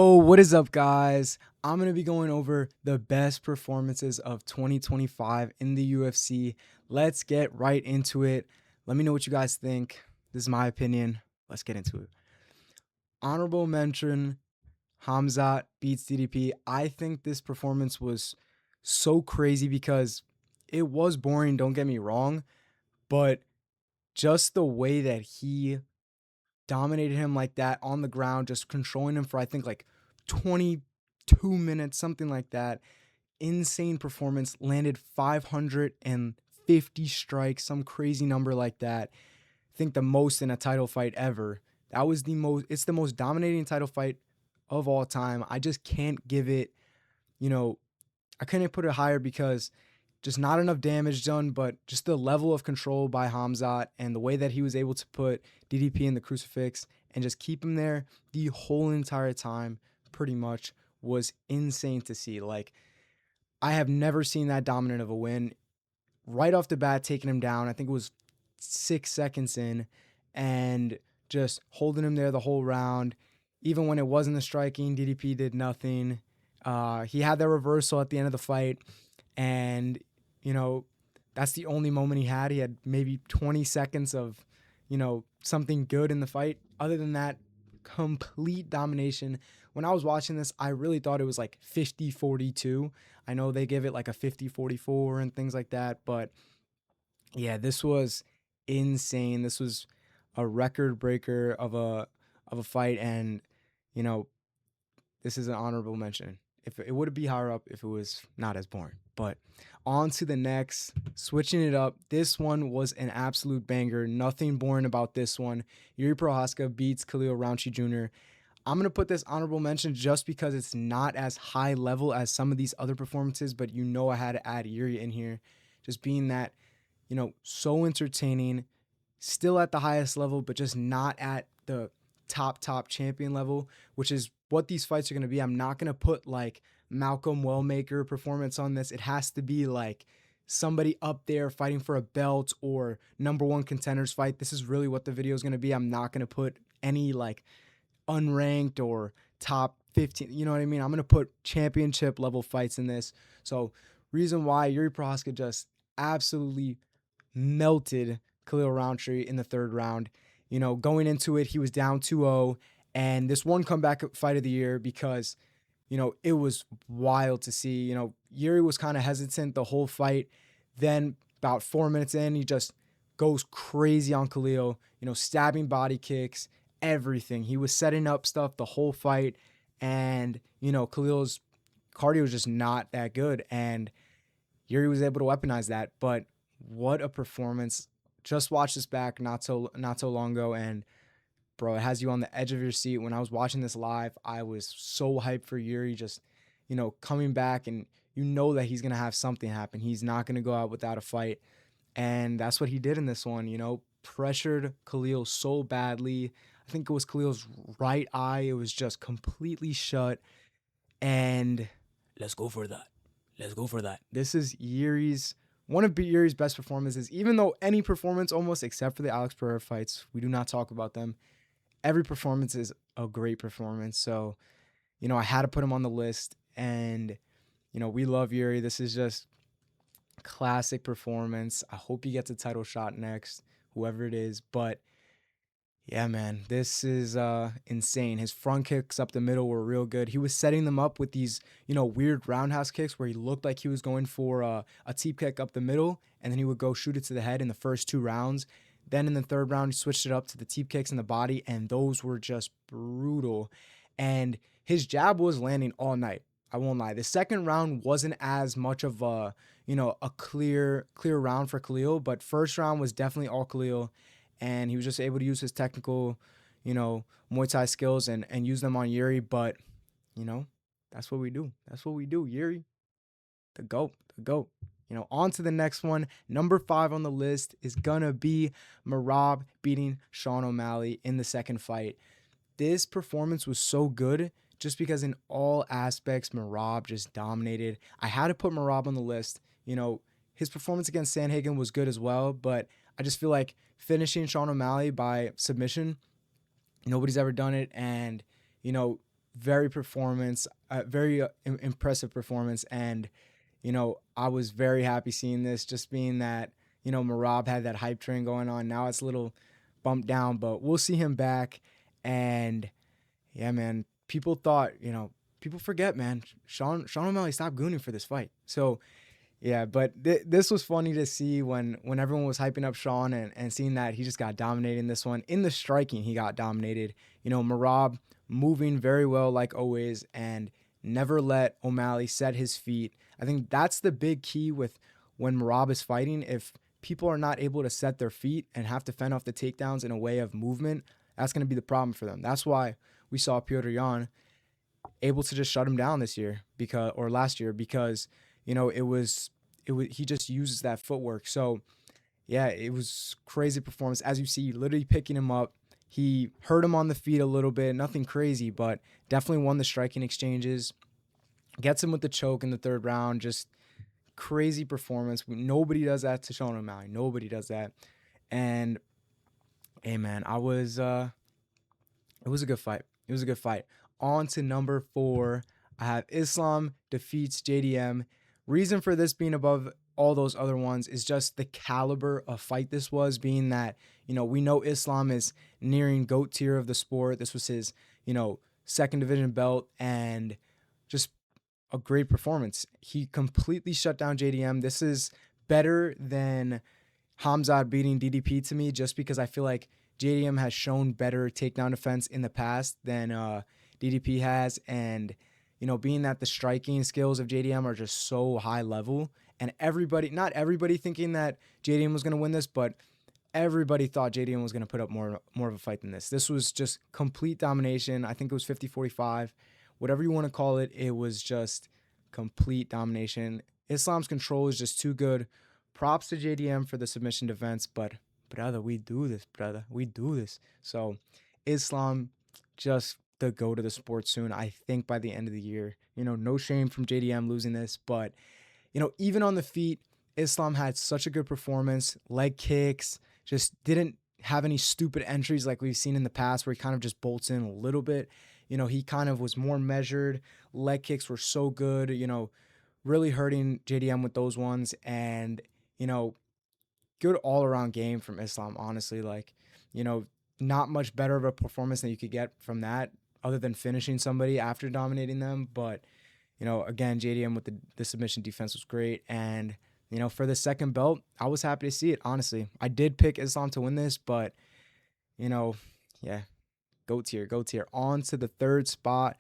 Oh, what is up, guys? I'm going to be going over the best performances of 2025 in the UFC. Let's get right into it. Let me know what you guys think. This is my opinion. Let's get into it. Honorable mention, Hamzat beats DDP. I think this performance was so crazy because it was boring, don't get me wrong, but just the way that he dominated him like that on the ground, just controlling him for I think like 22 minutes, something like that. Insane performance, landed 550 strikes, some crazy number like that. I think the most in a title fight ever. That was it's the most dominating title fight of all time. I just can't give it, you know, I couldn't put it higher because just not enough damage done, but just the level of control by Hamzat and the way that he was able to put DDP in the crucifix and just keep him there the whole entire time pretty much was insane to see. Like, I have never seen that dominant of a win. Right off the bat, taking him down, I think it was 6 seconds in, and just holding him there the whole round. Even when it wasn't the striking, DDP did nothing. He had that reversal at the end of the fight, and that's the only moment he had. He had maybe 20 seconds of, something good in the fight. Other than that, complete domination. When I was watching this, I really thought it was like 50-42. I know they give it like a 50-44 and things like that, but yeah, this was insane. This was a record breaker of a fight, and you know, this is an honorable mention. If it would be higher up if it was not as boring. But on to the next, switching it up. This one was an absolute banger. Nothing boring about this one. Yuri Prohaska beats Khalil Rountree Jr. I'm going to put this honorable mention just because it's not as high level as some of these other performances, but I had to add Yuri in here. Just being that, so entertaining, still at the highest level, but just not at the top champion level, which is what these fights are going to be. I'm not going to put like Malcolm Wellmaker performance on this. It has to be like somebody up there fighting for a belt or number one contenders fight. This is really what the video is going to be. I'm not going to put any like unranked or top 15, you know what I mean? I'm going to put championship level fights in this. So reason why Yuri Prohaska just absolutely melted Khalil Rountree in the third round. Going into it, he was down 2-0, and this one comeback fight of the year because, it was wild to see. Yuri was kind of hesitant the whole fight. Then about 4 minutes in, he just goes crazy on Khalil, stabbing body kicks, everything. He was setting up stuff the whole fight, and, Khalil's cardio was just not that good, and Yuri was able to weaponize that. But what a performance. Just watched this back not so long ago, and bro, it has you on the edge of your seat. When I was watching this live, I was so hyped for Yuri just, coming back, and that he's going to have something happen. He's not going to go out without a fight. And that's what he did in this one, pressured Khalil so badly. I think it was Khalil's right eye. It was just completely shut. And let's go for that. Let's go for that. This is one of Yuri's best performances, even though any performance almost except for the Alex Pereira fights, we do not talk about them. Every performance is a great performance. So, I had to put him on the list, and, we love Yuri. This is just classic performance. I hope he gets a title shot next, whoever it is. But yeah, man, this is insane. His front kicks up the middle were real good. He was setting them up with these, weird roundhouse kicks where he looked like he was going for a teep kick up the middle, and then he would go shoot it to the head in the first 2 rounds. Then in the third round, he switched it up to the teep kicks in the body, and those were just brutal. And his jab was landing all night. I won't lie. The second round wasn't as much of a clear round for Khalil, but first round was definitely all Khalil. And he was just able to use his technical, Muay Thai skills and use them on Yuri. But, that's what we do. That's what we do. Yuri, the GOAT, the GOAT. On to the next one. Number 5 on the list is going to be Merab beating Sean O'Malley in the second fight. This performance was so good just because in all aspects, Merab just dominated. I had to put Merab on the list. His performance against Sandhagen was good as well, but I just feel like finishing Sean O'Malley by submission, nobody's ever done it. And, very impressive performance. And, I was very happy seeing this, just being that, Marab had that hype train going on. Now it's a little bumped down, but we'll see him back. And yeah, man, people forget, man. Sean O'Malley stopped gooning for this fight. So yeah, but this was funny to see when everyone was hyping up Sean, and seeing that he just got dominated in this one. In the striking, he got dominated. Marab moving very well like always, and never let O'Malley set his feet. I think that's the big key with when Marab is fighting. If people are not able to set their feet and have to fend off the takedowns in a way of movement, that's going to be the problem for them. That's why we saw Petr Yan able to just shut him down this year or last year, because it was he just uses that footwork. So yeah, it was crazy performance. As you see, literally picking him up. He hurt him on the feet a little bit, nothing crazy, but definitely won the striking exchanges. Gets him with the choke in the third round. Just crazy performance. Nobody does that to Sean O'Malley. Nobody does that. And hey, man, it was a good fight. It was a good fight. On to number 4. I have Islam defeats JDM. Reason for this being above all those other ones is just the caliber of fight this was, being that, we know Islam is nearing GOAT tier of the sport. This was his, second division belt, and just a great performance. He completely shut down JDM. This is better than Hamzat beating DDP to me, just because I feel like JDM has shown better takedown defense in the past than DDP has. And, being that the striking skills of JDM are just so high level, and not everybody thinking that JDM was going to win this, but everybody thought JDM was going to put up more of a fight than this. This was just complete domination. I think it was 50-45. Whatever you want to call it, it was just complete domination. Islam's control is just too good. Props to JDM for the submission defense, but brother, we do this, brother. We do this. So Islam, just the go to the sport soon, I think by the end of the year. No shame from JDM losing this, but, even on the feet, Islam had such a good performance. Leg kicks, just didn't have any stupid entries like we've seen in the past where he kind of just bolts in a little bit. He kind of was more measured. Leg kicks were so good, really hurting JDM with those ones. And, good all-around game from Islam, honestly. Like, not much better of a performance than you could get from that, other than finishing somebody after dominating them. But, again, JDM with the submission defense was great. And, for the second belt, I was happy to see it, honestly. I did pick Islam to win this, but, yeah, GOAT tier. On to the third spot.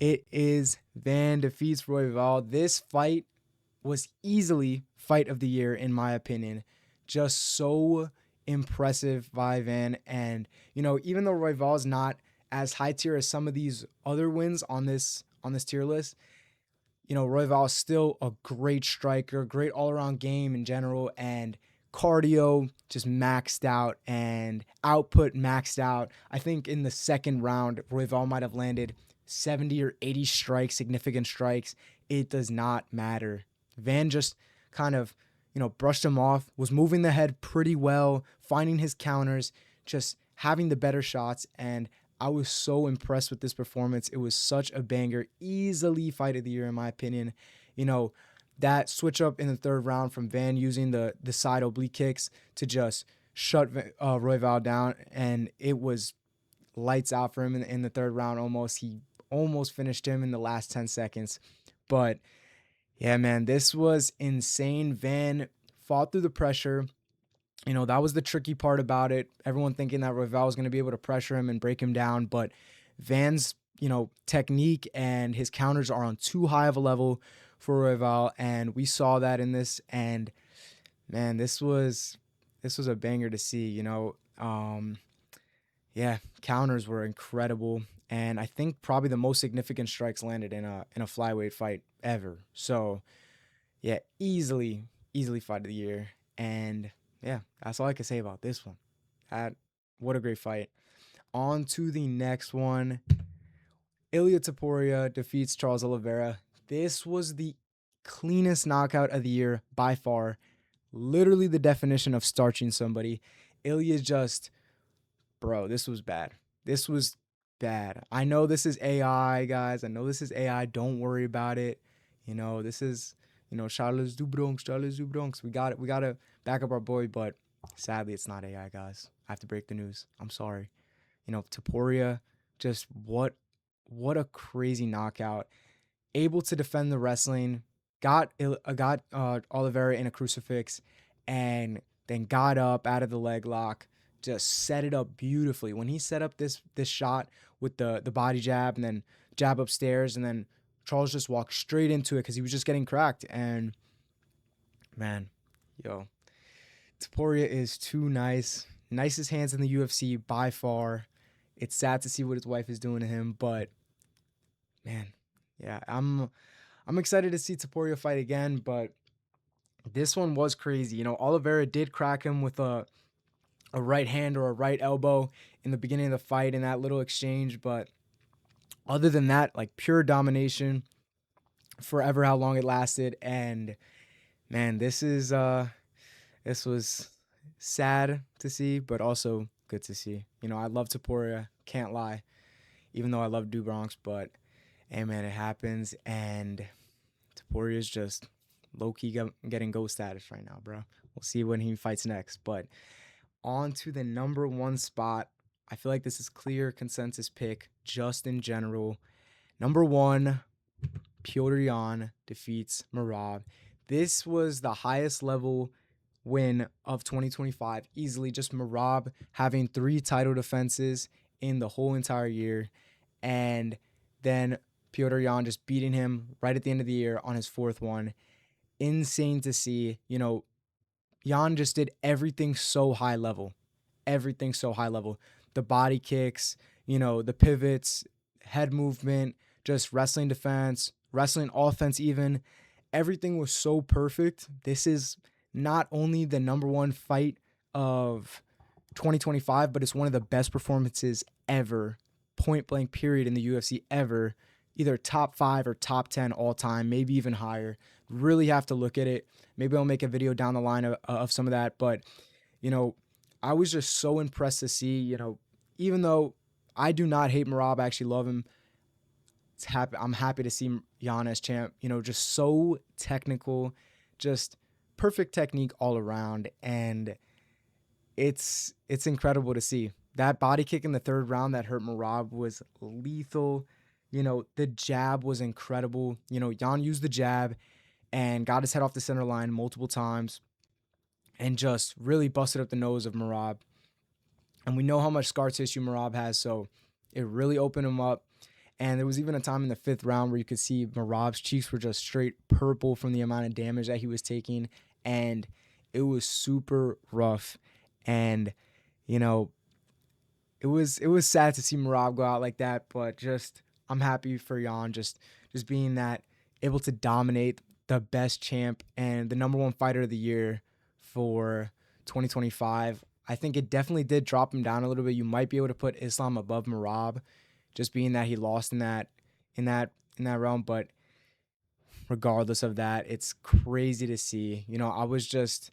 It is Van defeats Royval. This fight was easily fight of the year, in my opinion. Just so impressive by Van. And, even though Royval is not as high tier as some of these other wins on this tier list, Royval is still a great striker, great all-around game in general, and cardio just maxed out and output maxed out. I think in the second round, Royval might have landed 70 or 80 strikes, significant strikes. It does not matter. Van just kind of, brushed him off, was moving the head pretty well, finding his counters, just having the better shots. And I was so impressed with this performance. It was such a banger, easily fight of the year, in my opinion. That switch up in the third round from Van using the side oblique kicks to just shut Royval down, and it was lights out for him in the third round almost. He almost finished him in the last 10 seconds. But yeah, man, this was insane. Van fought through the pressure. That was the tricky part about it. Everyone thinking that Royval was going to be able to pressure him and break him down, but Van's, technique and his counters are on too high of a level for Royval, and we saw that in this. And man, this was a banger to see. Yeah, counters were incredible, and I think probably the most significant strikes landed in a flyweight fight ever. So yeah, easily fight of the year. And yeah, that's all I can say about this one. What a great fight. On to the next one. Ilia Topuria defeats Charles Oliveira. This was the cleanest knockout of the year by far. Literally the definition of starching somebody. Ilia just, bro, this was bad. This was bad. I know this is AI, guys. I know this is AI. Don't worry about it. This is, Charles du Bronx, Charles du Bronx. We got it. We got to back up our boy, but sadly, it's not AI, guys. I have to break the news. I'm sorry. Topuria, just what a crazy knockout. Able to defend the wrestling, got Oliveira in a crucifix, and then got up out of the leg lock, just set it up beautifully. When he set up this shot with the body jab and then jab upstairs, and then Charles just walked straight into it because he was just getting cracked. And man, yo, Topuria is too nice. Nicest hands in the UFC by far. It's sad to see what his wife is doing to him, but man, yeah, I'm excited to see Topuria fight again, but this one was crazy. Oliveira did crack him with a right hand or a right elbow in the beginning of the fight in that little exchange, but other than that, like pure domination forever how long it lasted. And man, this was sad to see, but also good to see. I love Topuria, can't lie, even though I love Du Bronx, but hey man, it happens, and Topuria's just low-key getting ghost status right now, bro. We'll see when he fights next. But on to the number one spot. I feel like this is clear consensus pick just in general. Number one, Petr Yan defeats Merab. This was the highest level win of 2025. Easily, just Merab having 3 title defenses in the whole entire year. And then Petr Yan just beating him right at the end of the year on his 4th one. Insane to see. Yan just did everything so high level. Everything so high level. The body kicks, the pivots, head movement, just wrestling defense, wrestling offense even. Everything was so perfect. This is not only the number one fight of 2025, but it's one of the best performances ever, point blank period, in the UFC ever. Either top 5 or top 10 all time, maybe even higher. Really have to look at it. Maybe I'll make a video down the line of some of that. But, I was just so impressed to see, even though I do not hate Merab, I actually love him. I'm happy to see Yan as champ. Just so technical, just perfect technique all around. And it's incredible to see. That body kick in the 3rd round that hurt Merab was lethal. The jab was incredible. Yan used the jab and got his head off the center line multiple times and just really busted up the nose of Merab. And we know how much scar tissue Merab has, so it really opened him up. And there was even a time in the 5th round where you could see Merab's cheeks were just straight purple from the amount of damage that he was taking. And it was super rough. And, it was sad to see Merab go out like that, but just I'm happy for Yan just being that able to dominate the best champ and the number one fighter of the year for 2025. I think it definitely did drop him down a little bit. You might be able to put Islam above Merab, just being that he lost in that realm. But regardless of that, it's crazy to see. I was just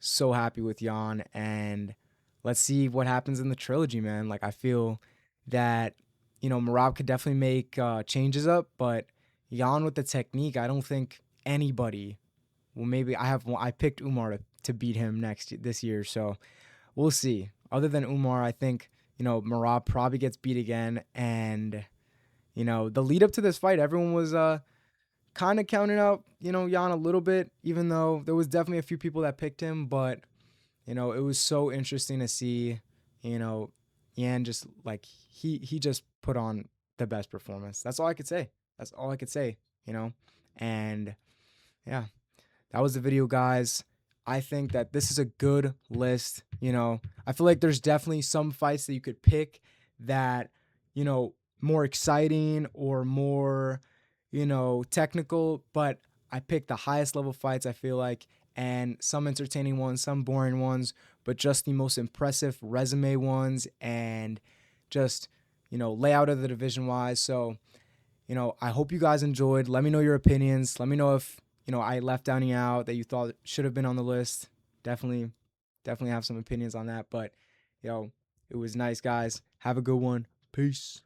so happy with Yan, and let's see what happens in the trilogy, man. Like, I feel that Merab could definitely make changes up, but Yan with the technique, I don't think anybody. Well, maybe I picked Umar to beat him this year, so we'll see. Other than Umar, I think Merab probably gets beat again, and the lead up to this fight, everyone was kind of counting out Yan a little bit, even though there was definitely a few people that picked him, but it was so interesting to see Yan just like he just put on the best performance. That's all I could say. And yeah, that was the video, guys. I think that this is a good list. I feel like there's definitely some fights that you could pick that, more exciting or more, technical, but I picked the highest level fights, I feel like, and some entertaining ones, some boring ones, but just the most impressive resume ones and just, layout of the division wise. So, I hope you guys enjoyed. Let me know your opinions. Let me know if, I left any out that you thought should have been on the list. Definitely have some opinions on that. But, it was nice, guys. Have a good one. Peace.